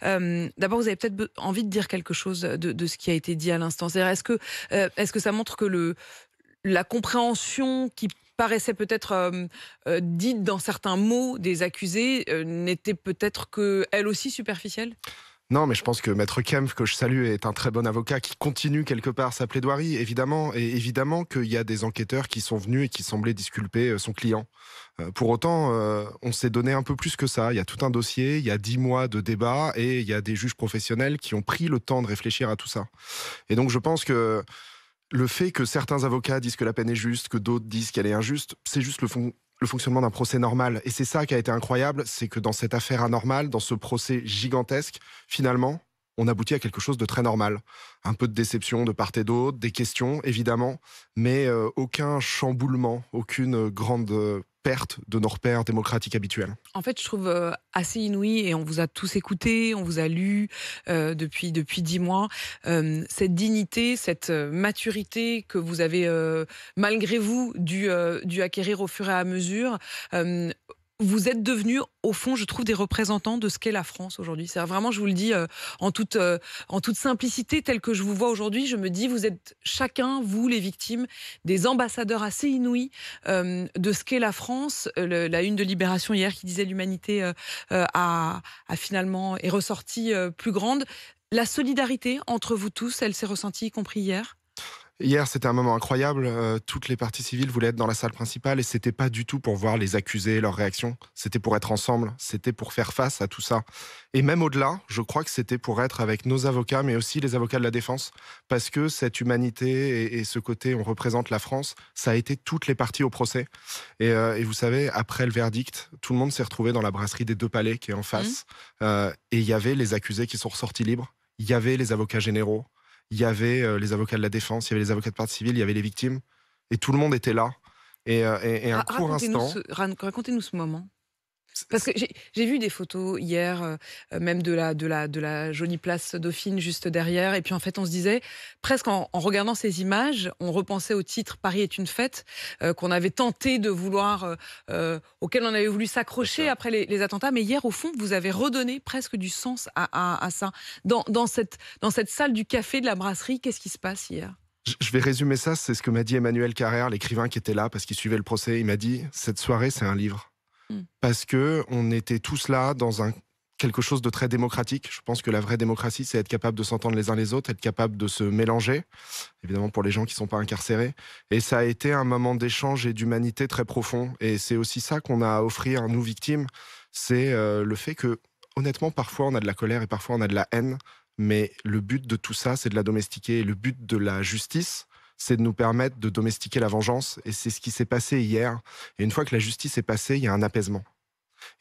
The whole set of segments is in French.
D'abord, vous avez peut-être envie de dire quelque chose de ce qui a été dit à l'instant. C'est-à-dire, est-ce que ça montre que la compréhension qui paraissait peut-être dite dans certains mots des accusés n'était peut-être que elle aussi superficielle? Non, mais je pense que Maître Kempf, que je salue, est un très bon avocat qui continue quelque part sa plaidoirie, évidemment. Et évidemment qu'il y a des enquêteurs qui sont venus et qui semblaient disculper son client. Pour autant, on s'est donné un peu plus que ça. Il y a tout un dossier, il y a 10 mois de débat et il y a des juges professionnels qui ont pris le temps de réfléchir à tout ça. Et donc je pense que le fait que certains avocats disent que la peine est juste, que d'autres disent qu'elle est injuste, c'est juste le fonctionnement d'un procès normal. Et c'est ça qui a été incroyable, c'est que dans cette affaire anormale, dans ce procès gigantesque, finalement, on aboutit à quelque chose de très normal. Un peu de déception de part et d'autre, des questions, évidemment, mais aucun chamboulement, aucune grande perte de nos repères démocratiques habituels. En fait, je trouve assez inouï, et on vous a tous écoutés, on vous a lu depuis 10 mois, cette dignité, cette maturité que vous avez, malgré vous, dû acquérir au fur et à mesure. Euh, Vous êtes devenus, au fond, je trouve, des représentants de ce qu'est la France aujourd'hui. C'est vraiment, je vous le dis, en toute simplicité, telle que je vous vois aujourd'hui, je me dis, vous êtes chacun, vous les victimes, des ambassadeurs assez inouïs de ce qu'est la France. La une de Libération hier qui disait l'humanité a finalement est ressortie plus grande. La solidarité entre vous tous, elle s'est ressentie, y compris hier. Hier, c'était un moment incroyable. Toutes les parties civiles voulaient être dans la salle principale et c'était pas du tout pour voir les accusés, leurs réactions. C'était pour être ensemble. C'était pour faire face à tout ça. Et même au-delà, je crois que c'était pour être avec nos avocats, mais aussi les avocats de la défense. Parce que cette humanité et ce côté, on représente la France, ça a été toutes les parties au procès. Et vous savez, après le verdict, tout le monde s'est retrouvé dans la brasserie des Deux Palais qui est en face. Et il y avait les accusés qui sont ressortis libres. Il y avait les avocats généraux. Il y avait les avocats de la défense, il y avait les avocats de partie civile, il y avait les victimes, et tout le monde était là. Et un court instant, Racontez-nous ce moment. Parce que j'ai vu des photos hier, même de la jolie place Dauphine juste derrière. Et puis en fait, on se disait, presque en regardant ces images, on repensait au titre Paris est une fête, qu'on avait tenté de vouloir, auquel on avait voulu s'accrocher après les attentats. Mais hier, au fond, vous avez redonné presque du sens à ça. Dans cette salle du café de la brasserie, qu'est-ce qui se passe hier? je vais résumer ça, c'est ce que m'a dit Emmanuel Carrère, l'écrivain qui était là parce qu'il suivait le procès. Il m'a dit, cette soirée, c'est un livre. Mm. Parce que on était tous là dans quelque chose de très démocratique. Je pense que la vraie démocratie, c'est être capable de s'entendre les uns les autres, être capable de se mélanger, évidemment pour les gens qui ne sont pas incarcérés. Et ça a été un moment d'échange et d'humanité très profond. Et c'est aussi ça qu'on a à offrir, nous victimes, c'est le fait que, honnêtement, parfois on a de la colère et parfois on a de la haine, mais le but de tout ça, c'est de la domestiquer. Et le but de la justice, c'est de nous permettre de domestiquer la vengeance. Et c'est ce qui s'est passé hier. Et une fois que la justice est passée, il y a un apaisement.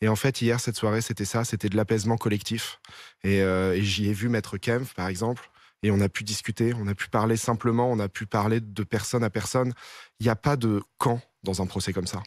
Et en fait, hier, cette soirée, c'était ça, c'était de l'apaisement collectif. Et j'y ai vu Maître Kempf, par exemple, et on a pu discuter, on a pu parler simplement, on a pu parler de personne à personne. Il n'y a pas de camp dans un procès comme ça.